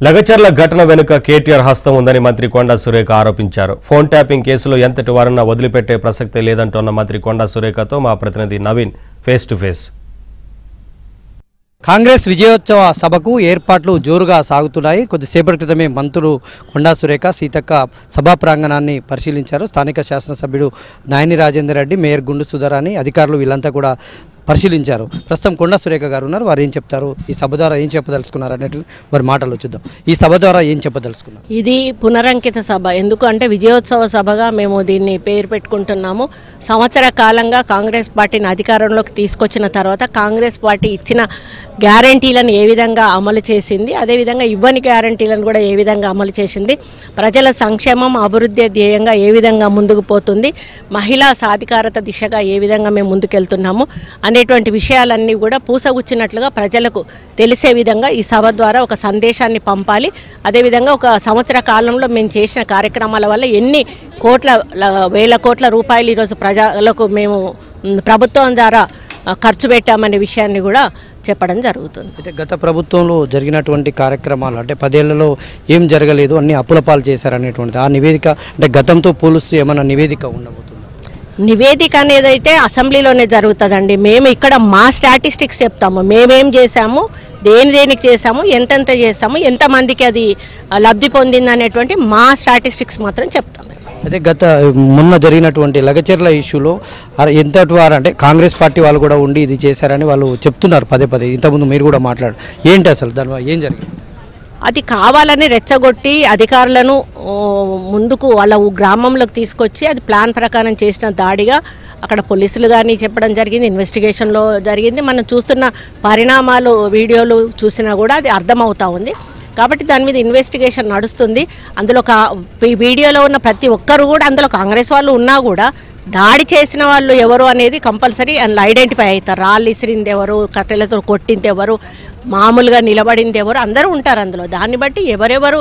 లగచర్ల ఘటన వెనుక కేటీఆర్ హస్తం ఉందని మంత్రి కొండా సురేఖ ఆరోపించారు. ఫోన్ ట్యాపింగ్ కేసులో ఎంతటి వారన్నా వదిలిపెట్టే ప్రసక్తే లేదంటున్న మంత్రి కొండా సురేఖతో మా ప్రతినిధి Naveen face to face. Congress విజయోత్సవ సభకు ఏర్పాట్లు జోరుగా సాగుతున్నాయి. కొద్దిసేపటి క్రితమే మంత్రులు కొండా సురేఖ, సీతక్క సభా ప్రాంగణాన్ని పరిశీలించారు. స్థానిక శాసనసభ్యుడు నాయని రాజేందర్ రెడ్డి, మేయర్ గుండు సుధారాణి, అధికారులు వీళ్ళంతా కూడా పరిశీలించారు. ప్రస్తుతం కొండా సురేఖ గారు ఉన్నారు. వారు ఏం చెప్తారు, ఈ సభ ద్వారా ఏం చెప్పదలుచుకున్నారు అనేది వారి మాటలు చూద్దాం. ఈ సభ ద్వారా ఏం చెప్పదలుచుకున్నారు? ఇది పునరంకిత సభ. ఎందుకంటే విజయోత్సవ సభగా మేము దీన్ని పేరు పెట్టుకుంటున్నాము. సంవత్సర కాలంగా కాంగ్రెస్ పార్టీని అధికారంలోకి తీసుకొచ్చిన తర్వాత కాంగ్రెస్ పార్టీ ఇచ్చిన గ్యారంటీలను ఏ విధంగా అమలు చేసింది, అదేవిధంగా ఇవ్వని గ్యారంటీలను కూడా ఏ విధంగా అమలు చేసింది, ప్రజల సంక్షేమం అభివృద్ధి ధ్యేయంగా ఏ విధంగా ముందుకు పోతుంది, మహిళా సాధికారత దిశగా ఏ విధంగా మేము ముందుకెళ్తున్నాము అనేటువంటి విషయాలన్నీ కూడా పూసగుచ్చినట్లుగా ప్రజలకు తెలిసే విధంగా ఈ సభ ద్వారా ఒక సందేశాన్ని పంపాలి. అదేవిధంగా ఒక సంవత్సర కాలంలో మేము చేసిన కార్యక్రమాల వల్ల ఎన్ని వేల కోట్ల రూపాయలు ఈరోజు ప్రజలకు మేము ప్రభుత్వం ద్వారా ఖర్చు పెట్టామనే విషయాన్ని కూడా చెప్పడం జరుగుతుంది. అయితే గత ప్రభుత్వంలో జరిగినటువంటి కార్యక్రమాలు అంటే 10 ఏళ్లలో ఏం జరగలేదు, అన్ని అప్పుల పాలు చేశారనేటువంటిది ఆ నివేదిక అంటే గతంతో పోలుస్తూ ఏమైనా నివేదిక ఉండబోతుంది? నివేదిక అనేది అయితే అసెంబ్లీలోనే జరుగుతుందండి. మేము ఇక్కడ మా స్టాటిస్టిక్స్ చెప్తాము, మేమేం చేశాము, దేనికి చేశాము, ఎంతెంత చేశాము, ఎంతమందికి అది లబ్ధి పొందింది అనేటువంటి మా స్టాటిస్టిక్స్ మాత్రం చెప్తాము. అయితే మొన్న జరిగినటువంటి లగచర్ల ఇష్యూలో ఎంతటి వారు అంటే కాంగ్రెస్ పార్టీ వాళ్ళు కూడా ఉండి ఇది చేశారని వాళ్ళు చెప్తున్నారు పదే. ఇంతకుముందు మీరు కూడా మాట్లాడారు. ఏంటి అసలు దానివల్ల ఏం జరిగింది? అది కావాలని రెచ్చగొట్టి అధికారులను ముందుకు వాళ్ళ గ్రామంలోకి తీసుకొచ్చి అది ప్లాన్ ప్రకారం చేసిన దాడిగా అక్కడ పోలీసులు కానీ చెప్పడం జరిగింది, ఇన్వెస్టిగేషన్లో జరిగింది. మనం చూస్తున్న పరిణామాలు వీడియోలు చూసినా కూడా అది అర్థమవుతా ఉంది. కాబట్టి దాని మీద ఇన్వెస్టిగేషన్ నడుస్తుంది. అందులో వీడియోలో ఉన్న ప్రతి ఒక్కరు కూడా అందులో కాంగ్రెస్ వాళ్ళు ఉన్నా కూడా దాడి చేసిన వాళ్ళు ఎవరు అనేది కంపల్సరీ అందులో ఐడెంటిఫై అవుతారు. రాళ్ళు ఇసిరింది ఎవరు, కట్టెలతో కొట్టింది ఎవరు, మామూలుగా నిలబడింది ఎవరు, అందరూ ఉంటారు అందులో. దాన్ని బట్టి ఎవరెవరు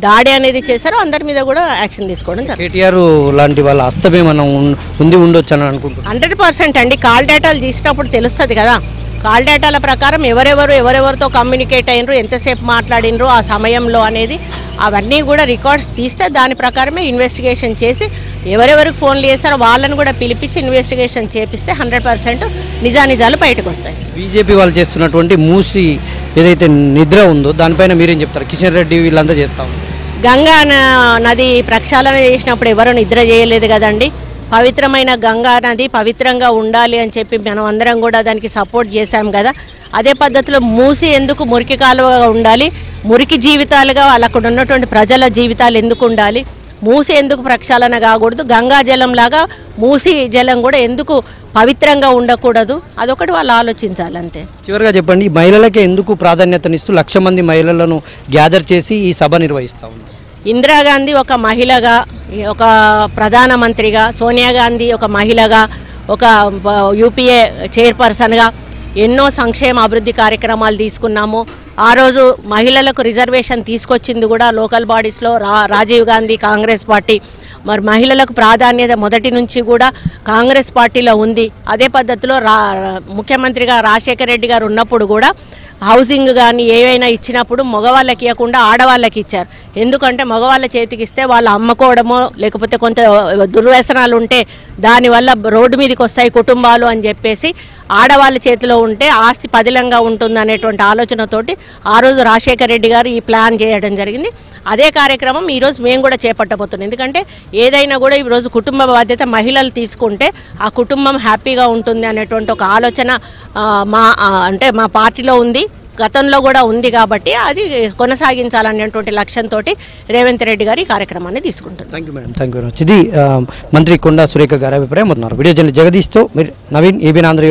దాడి అనేది చేశారో అందరి మీద కూడా యాక్షన్ తీసుకోవడం జరుగుతుంది. కేటీఆర్ లాంటి వాళ్ళ హస్తమే మనం ఉండొచ్చు అని అనుకుంటున్నాం. 100% అండి. కాల్ డేటాలు తీసినప్పుడు తెలుస్తుంది కదా. కాల్ డేటాల ప్రకారం ఎవరెవరితో కమ్యూనికేట్ అయినరు, ఎంతసేపు మాట్లాడినరు ఆ సమయంలో అనేది అవన్నీ కూడా రికార్డ్స్ తీస్తే దాని ప్రకారమే ఇన్వెస్టిగేషన్ చేసి ఎవరెవరికి ఫోన్లు చేస్తారో వాళ్ళని కూడా పిలిపించి ఇన్వెస్టిగేషన్ చేపిస్తే 100% నిజానిజాలు బయటకు వస్తాయి. బీజేపీ వాళ్ళు చేస్తున్నటువంటి మూసి ఏదైతే నిద్ర ఉందో దానిపైన మీరేం చెప్తారు? కిషన్ రెడ్డి వీళ్ళంతా చేస్తాము. గంగా నది ప్రక్షాళన చేసినప్పుడు ఎవరు నిద్ర చేయలేదు కదండి. పవిత్రమైన గంగా నది పవిత్రంగా ఉండాలి అని చెప్పి మనం అందరం కూడా దానికి సపోర్ట్ చేశాం కదా. అదే పద్ధతిలో మూసి ఎందుకు మురికి కాలువగా ఉండాలి, మురికి జీవితాలుగా అక్కడ ఉన్నటువంటి ప్రజల జీవితాలు ఎందుకు ఉండాలి, మూసి ఎందుకు ప్రక్షాళన కాకూడదు, గంగా జలం లాగా మూసి జలం కూడా ఎందుకు పవిత్రంగా ఉండకూడదు, అదొకటి వాళ్ళు ఆలోచించాలి అంతే. చివరిగా చెప్పండి, మహిళలకే ఎందుకు ప్రాధాన్యతనిస్తూ 1,00,000 మంది మహిళలను గ్యాదర్ చేసి ఈ సభ నిర్వహిస్తూ ఉన్నారు? ఇందిరాగాంధీ ఒక మహిళగా, ఒక ప్రధానమంత్రిగా, సోనియా గాంధీ ఒక మహిళగా, ఒక యూపీఏ చైర్పర్సన్గా ఎన్నో సంక్షేమ అభివృద్ధి కార్యక్రమాలు తీసుకున్నాము. ఆ రోజు మహిళలకు రిజర్వేషన్ తీసుకొచ్చింది కూడా లోకల్ బాడీస్లో రాజీవ్ గాంధీ కాంగ్రెస్ పార్టీ. మరి మహిళలకు ప్రాధాన్యత మొదటి నుంచి కూడా కాంగ్రెస్ పార్టీలో ఉంది. అదే పద్ధతిలో ముఖ్యమంత్రిగా రాజశేఖర రెడ్డి గారు ఉన్నప్పుడు కూడా హౌసింగ్ కానీ ఏవైనా ఇచ్చినప్పుడు మగవాళ్ళకి ఇవ్వకుండా ఆడవాళ్ళకి ఇచ్చారు. ఎందుకంటే మగవాళ్ళ చేతికి ఇస్తే వాళ్ళు అమ్ముకోవడమో లేకపోతే కొంత దుర్వ్యసనాలు ఉంటే దానివల్ల రోడ్డు మీదకి వస్తాయి కుటుంబాలు అని చెప్పేసి ఆడవాళ్ళ చేతిలో ఉంటే ఆస్తి పదిలంగా ఉంటుంది అనేటువంటి ఆలోచనతోటి ఆ రోజు రాజశేఖర రెడ్డి గారు ఈ ప్లాన్ చేయడం జరిగింది. అదే కార్యక్రమం ఈరోజు మేము కూడా చేపట్టబోతున్నాం. ఎందుకంటే ఏదైనా కూడా ఈరోజు కుటుంబ బాధ్యత మహిళలు తీసుకుంటే ఆ కుటుంబం హ్యాపీగా ఉంటుంది అనేటువంటి ఒక ఆలోచన మా పార్టీలో ఉంది, గతంలో కూడా ఉంది. కాబట్టి అది కొనసాగించాలనేటువంటి లక్ష్యంతో రేవంత్ రెడ్డి గారు ఈ కార్యక్రమాన్ని తీసుకుంటున్నారు. Thank you madam, thank you very much. ఇది మంత్రి కొండా సురేఖ గారి అభిప్రాయం. వీడియో జర్నలిస్ట్ జగదీష్తో మీరు నవీన్, ఏబీఎన్ ఆంధ్ర.